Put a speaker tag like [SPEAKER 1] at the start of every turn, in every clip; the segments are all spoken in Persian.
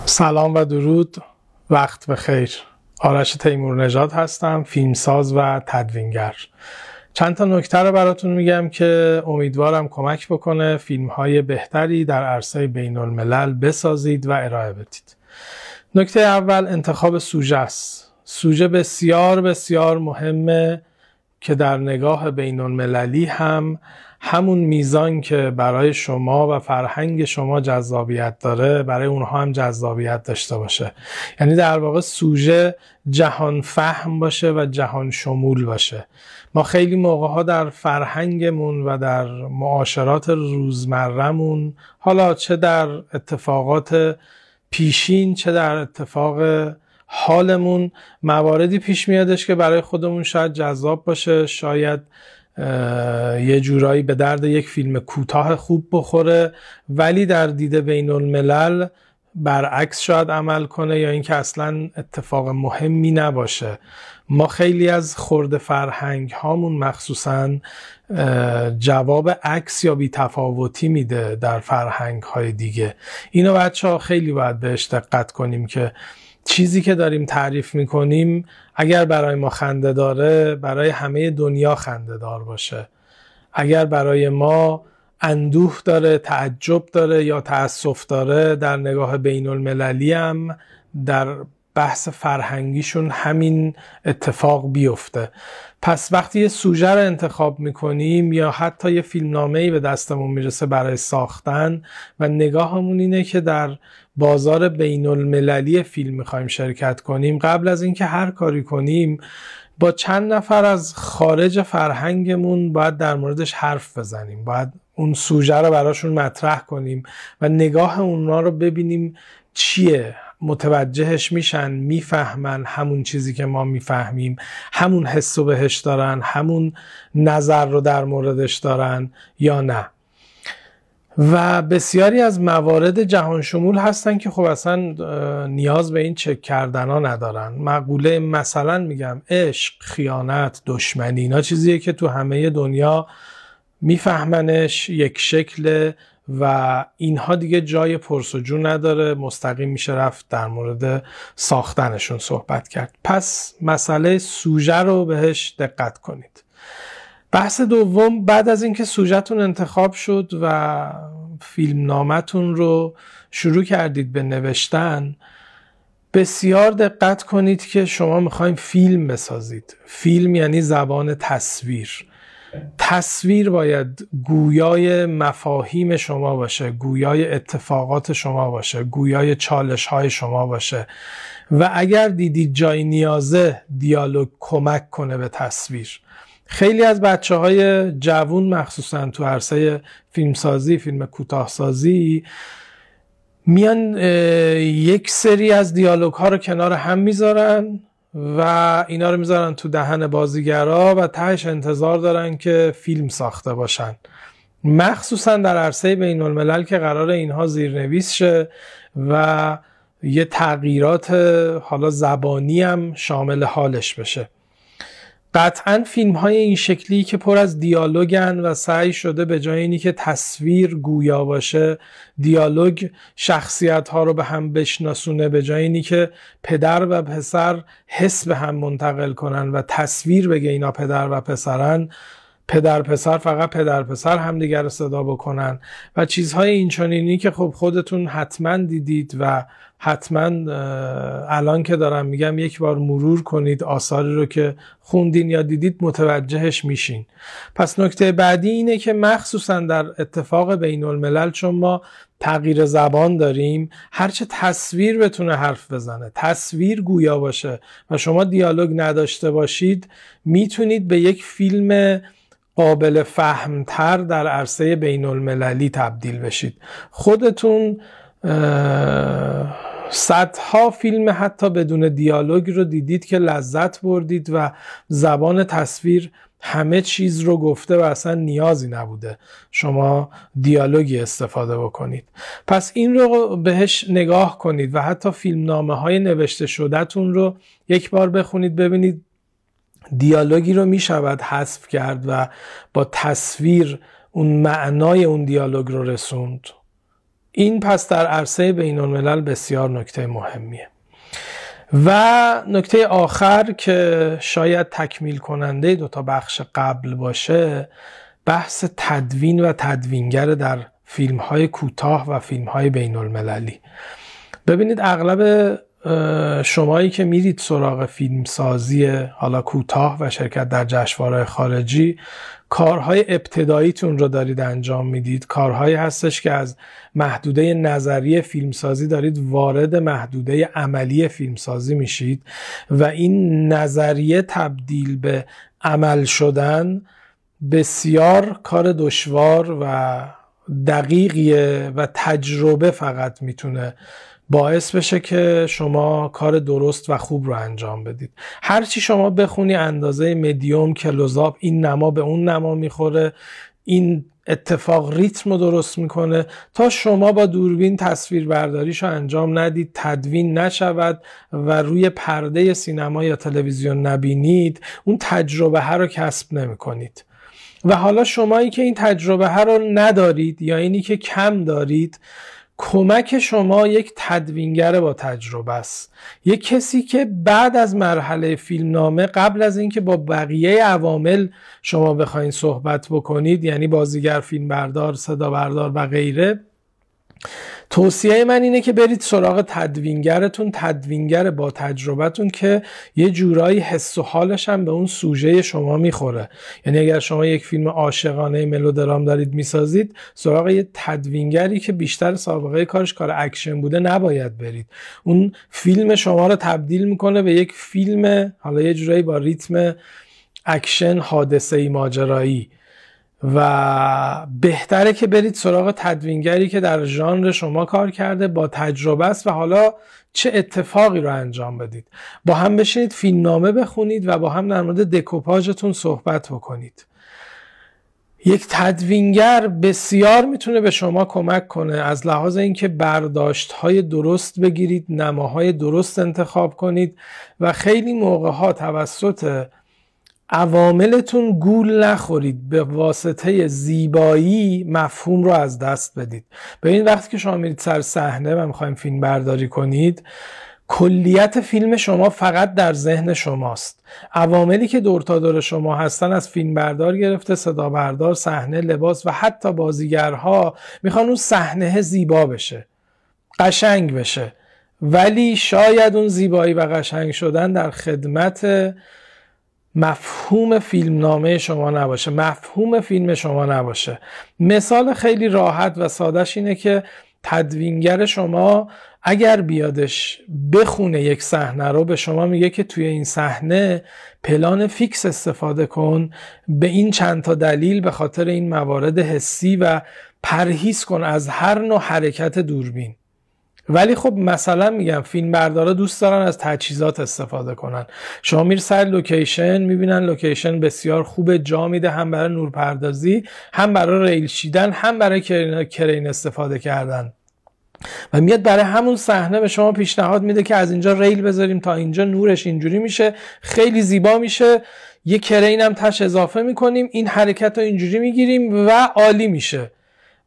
[SPEAKER 1] سلام و درود، وقت بخیر. آرش تیمورنژاد هستم، فیلمساز و تدوینگر. چند تا نکته رو براتون میگم که امیدوارم کمک بکنه فیلم‌های بهتری در عرصه بین الملل بسازید و ارائه بدید. نکته اول انتخاب سوژه است. سوژه بسیار بسیار مهمه که در نگاه بین المللی همون میزان که برای شما و فرهنگ شما جذابیت داره برای اونها هم جذابیت داشته باشه. یعنی در واقع سوژه جهان فهم باشه و جهان شمول باشه. ما خیلی موقعها در فرهنگمون و در معاشرات روزمره‌مون، حالا چه در اتفاقات پیشین چه در اتفاق حالمون، مواردی پیش میادش که برای خودمون شاید جذاب باشه، شاید یه جورایی به درد یک فیلم کوتاه خوب بخوره، ولی در دید بین الملل برعکس شاید عمل کنه یا اینکه اصلا اتفاق مهمی نباشه. ما خیلی از خرد فرهنگ هامون مخصوصا جواب عکس یا بی‌تفاوتی میده در فرهنگ های دیگه. اینو بچه‌ها خیلی باید بهش دقت کنیم که چیزی که داریم تعریف میکنیم اگر برای ما خنده داره برای همه دنیا خنده دار باشه. اگر برای ما اندوه داره، تعجب داره یا تأسف داره، در نگاه بین المللی هم در بحث فرهنگیشون همین اتفاق بیفته. پس وقتی یه سوژه رو انتخاب میکنیم یا حتی یه فیلمنامه‌ای به دستمون میرسه برای ساختن و نگاهمون اینه که در بازار بین المللی فیلم میخوایم شرکت کنیم، قبل از اینکه هر کاری کنیم با چند نفر از خارج فرهنگمون باید در موردش حرف بزنیم، باید اون سوژه رو براشون مطرح کنیم و نگاه اونا رو ببینیم چیه، متوجهش میشن، میفهمن همون چیزی که ما میفهمیم، همون حس رو بهش دارن، همون نظر رو در موردش دارن یا نه. و بسیاری از موارد جهان شمول هستن که خب اصلا نیاز به این چک کردن ها ندارن. مقوله مثلا میگم عشق، خیانت، دشمنی، اینا چیزیه که تو همه دنیا میفهمنش، یک شکل و اینها دیگه جای پرسجو نداره، مستقیم میشه رفت در مورد ساختنشون صحبت کرد. پس مسئله سوژه رو بهش دقت کنید. بحث دوم، بعد از اینکه سوژه‌تون انتخاب شد و فیلمنامه‌تون رو شروع کردید به نوشتن، بسیار دقت کنید که شما میخوایم فیلم بسازید. فیلم یعنی زبان تصویر. تصویر باید گویای مفاهیم شما باشه، گویای اتفاقات شما باشه، گویای چالش‌های شما باشه و اگر دیدید جای نیازه دیالوگ کمک کنه به تصویر. خیلی از بچه‌های جوون مخصوصا تو عرصه فیلمسازی، فیلم کوتاهسازی میان یک سری از دیالوگ ها رو کنار هم میذارن و اینا رو میذارن تو دهن بازیگرا و تهش انتظار دارن که فیلم ساخته باشن، مخصوصا در عرصه بین الملل که قرار اینها زیرنویس شه و یه تغییرات حالا زبانی هم شامل حالش بشه. قطعا فیلم های این شکلی که پر از دیالوگن و سعی شده به جای اینی که تصویر گویا باشه، دیالوگ شخصیت ها رو به هم بشناسونه، به جای اینی که پدر و پسر حس به هم منتقل کنن و تصویر بگه اینا پدر و پسرن، پدر پسر فقط پدر پسر هم دیگر رو صدا بکنن و چیزهای اینچنینی که خب خودتون حتما دیدید و حتما الان که دارم میگم یک بار مرور کنید آثاری رو که خوندین یا دیدید متوجهش میشین. پس نکته بعدی اینه که مخصوصا در اتفاق بین الملل چون ما تغییر زبان داریم، هرچه تصویر بتونه حرف بزنه، تصویر گویا باشه و شما دیالوگ نداشته باشید، میتونید به یک فیلم قابل فهمتر در عرصه بین المللی تبدیل بشید. خودتون صدها فیلم حتی بدون دیالوگ رو دیدید که لذت بردید و زبان تصویر همه چیز رو گفته و اصلا نیازی نبوده شما دیالوگی استفاده بکنید. پس این رو بهش نگاه کنید و حتی فیلمنامه های نوشته شده‌تون رو یک بار بخونید ببینید دیالوگی رو میشود حذف کرد و با تصویر اون معنای اون دیالوگ رو رسوند. این پس در عرصه بین الملل بسیار نکته مهمیه. و نکته آخر که شاید تکمیل کننده دو تا بخش قبل باشه، بحث تدوین و تدوینگر در فیلم های کوتاه و فیلم های بین المللی. ببینید اغلب شمایی که میرید سراغ فیلم سازی حالا کوتاه و شرکت در جشنواره‌های خارجی، کارهای ابتداییتون رو دارید انجام میدید، کارهایی هستش که از محدوده نظری فیلمسازی دارید وارد محدوده عملی فیلمسازی میشید و این نظریه تبدیل به عمل شدن بسیار کار دشوار و دقیقیه و تجربه فقط میتونه باعث بشه که شما کار درست و خوب رو انجام بدید. هرچی شما بخونی اندازه مدیوم کلوزآپ، این نما به اون نما میخوره، این اتفاق ریتم رو درست میکنه، تا شما با دوربین تصویر برداریشو انجام ندید، تدوین نشود و روی پرده سینما یا تلویزیون نبینید، اون تجربه ها رو کسب نمیکنید. و حالا شمایی که این تجربه ها رو ندارید یا اینی که کم دارید، کمک شما یک تدوینگر با تجربه است، یک کسی که بعد از مرحله فیلمنامه، قبل از اینکه با بقیه عوامل شما بخواید صحبت بکنید، یعنی بازیگر، فیلمبردار، صدا بردار و غیره، توصیه من اینه که برید سراغ تدوینگرتون، تدوینگر با تجربتون که یه جورایی حس و حالش هم به اون سوژه شما میخوره. یعنی اگر شما یک فیلم عاشقانه ملودرام دارید میسازید، سراغ یه تدوینگری که بیشتر سابقه کارش کار اکشن بوده نباید برید. اون فیلم شما رو تبدیل میکنه به یک فیلم حالا یه جورایی با ریتم اکشن، حادثه‌ای، ماجرایی. و بهتره که برید سراغ تدوینگری که در ژانر شما کار کرده، با تجربه است و حالا چه اتفاقی رو انجام بدید. با هم بشینید فیلمنامه بخونید و با هم در مورد دکوپاژتون صحبت بکنید. یک تدوینگر بسیار میتونه به شما کمک کنه از لحاظ اینکه برداشت‌های درست بگیرید، نماهای درست انتخاب کنید و خیلی موقع‌ها توسط عواملتون گول نخورید، به واسطه زیبایی مفهوم رو از دست بدید. به این وقتی که شما میرید سر صحنه و میخوایم فیلم برداری کنید، کلیت فیلم شما فقط در ذهن شماست. عواملی که دور تا دور شما هستن، از فیلم بردار گرفته، صدا بردار، صحنه، لباس و حتی بازیگرها، میخوان اون صحنه زیبا بشه، قشنگ بشه، ولی شاید اون زیبایی و قشنگ شدن در خدمت مفهوم فیلمنامه شما نباشه، مفهوم فیلم شما نباشه. مثال خیلی راحت و سادهش اینه که تدوینگر شما اگر بیادش بخونه یک صحنه رو، به شما میگه که توی این صحنه پلان فیکس استفاده کن، به این چند تا دلیل، به خاطر این موارد حسی، و پرهیز کن از هر نوع حرکت دوربین. ولی خب مثلا میگم فیلم بردارا دوست دارن از تجهیزات استفاده کنن. شما میری سر لوکیشن، میبینن لوکیشن بسیار خوبه، جا میده هم برای نورپردازی، هم برای ریل شیدن، هم برای کرین استفاده کردن، و میاد برای همون صحنه به شما پیشنهاد میده که از اینجا ریل بذاریم تا اینجا، نورش اینجوری میشه، خیلی زیبا میشه، یه کرین هم تاش اضافه میکنیم، این حرکت رو اینجوری میگیریم و عالی میشه.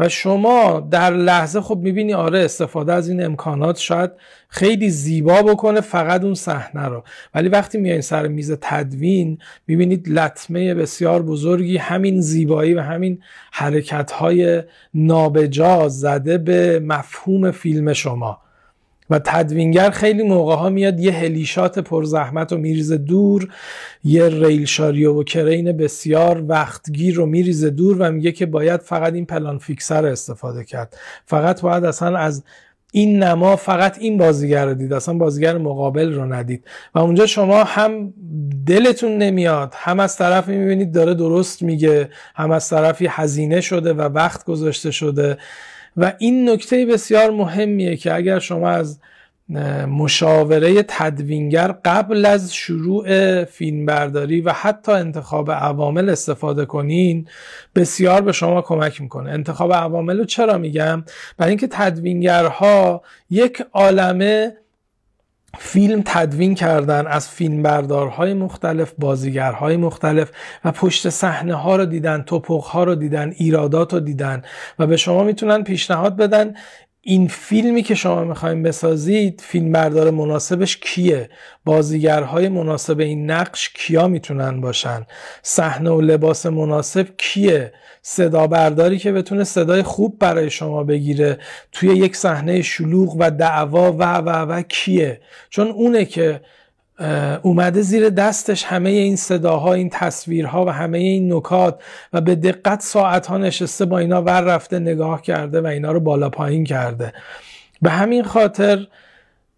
[SPEAKER 1] و شما در لحظه خب میبینی آره استفاده از این امکانات شاید خیلی زیبا بکنه فقط اون صحنه رو، ولی وقتی میایین سر میز تدوین میبینید لطمه بسیار بزرگی همین زیبایی و همین حرکت‌های نابجا زده به مفهوم فیلم شما. و تدوینگر خیلی موقع‌ها میاد یه هلیشات پرزحمت رو میریزه دور، یه ریل شاریو و کرین بسیار وقتگیر رو میریزه دور و میگه که باید فقط این پلان فیکسر رو استفاده کرد، فقط باید اصلا از این نما فقط این بازیگر رو دید، اصلا بازیگر مقابل رو ندید. و اونجا شما هم دلتون نمیاد، هم از طرفی میبینید داره درست میگه، هم از طرفی هزینه شده و وقت گذاشته شده. و این نکته بسیار مهمیه که اگر شما از مشاوره تدوینگر قبل از شروع فیلمبرداری و حتی انتخاب عوامل استفاده کنین، بسیار به شما کمک میکنه. انتخاب عوامل رو چرا میگم؟ برای اینکه تدوینگرها یک عالمه فیلم تدوین کردن، از فیلمبردارهای مختلف، بازیگرهای مختلف، و پشت صحنه ها رو دیدن، توپق ها رو دیدن، ایرادات رو دیدن، و به شما میتونن پیشنهاد بدن این فیلمی که شما میخواین بسازید فیلم بردار مناسبش کیه، بازیگرهای مناسب این نقش کیا میتونن باشن، صحنه و لباس مناسب کیه، صدا برداری که بتونه صدای خوب برای شما بگیره توی یک صحنه شلوغ و دعوا و کیه، چون اونه که اومده زیر دستش همه این صداها، این تصویرها و همه این نکات و به دقت ساعتها نشسته با اینا ور رفته نگاه کرده و اینا رو بالا پایین کرده. به همین خاطر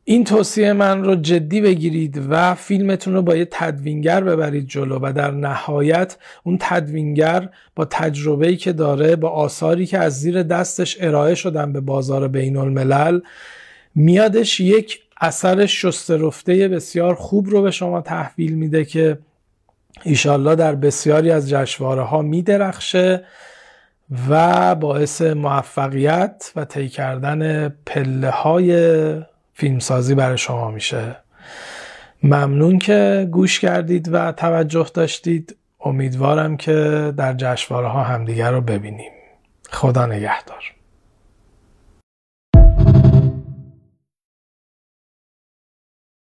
[SPEAKER 1] این توصیه من رو جدی بگیرید و فیلمتون رو با یه تدوینگر ببرید جلو و در نهایت اون تدوینگر با تجربه‌ای که داره، با آثاری که از زیر دستش ارائه شدن به بازار بین الملل، میادش یک اثر شسته رفته بسیار خوب رو به شما تحویل میده که ایشالله در بسیاری از جشنواره ها میدرخشه و باعث موفقیت و طی کردن پله های فیلمسازی برای شما میشه. ممنون که گوش کردید و توجه داشتید. امیدوارم که در جشنواره ها همدیگر رو ببینیم. خدا نگهدار.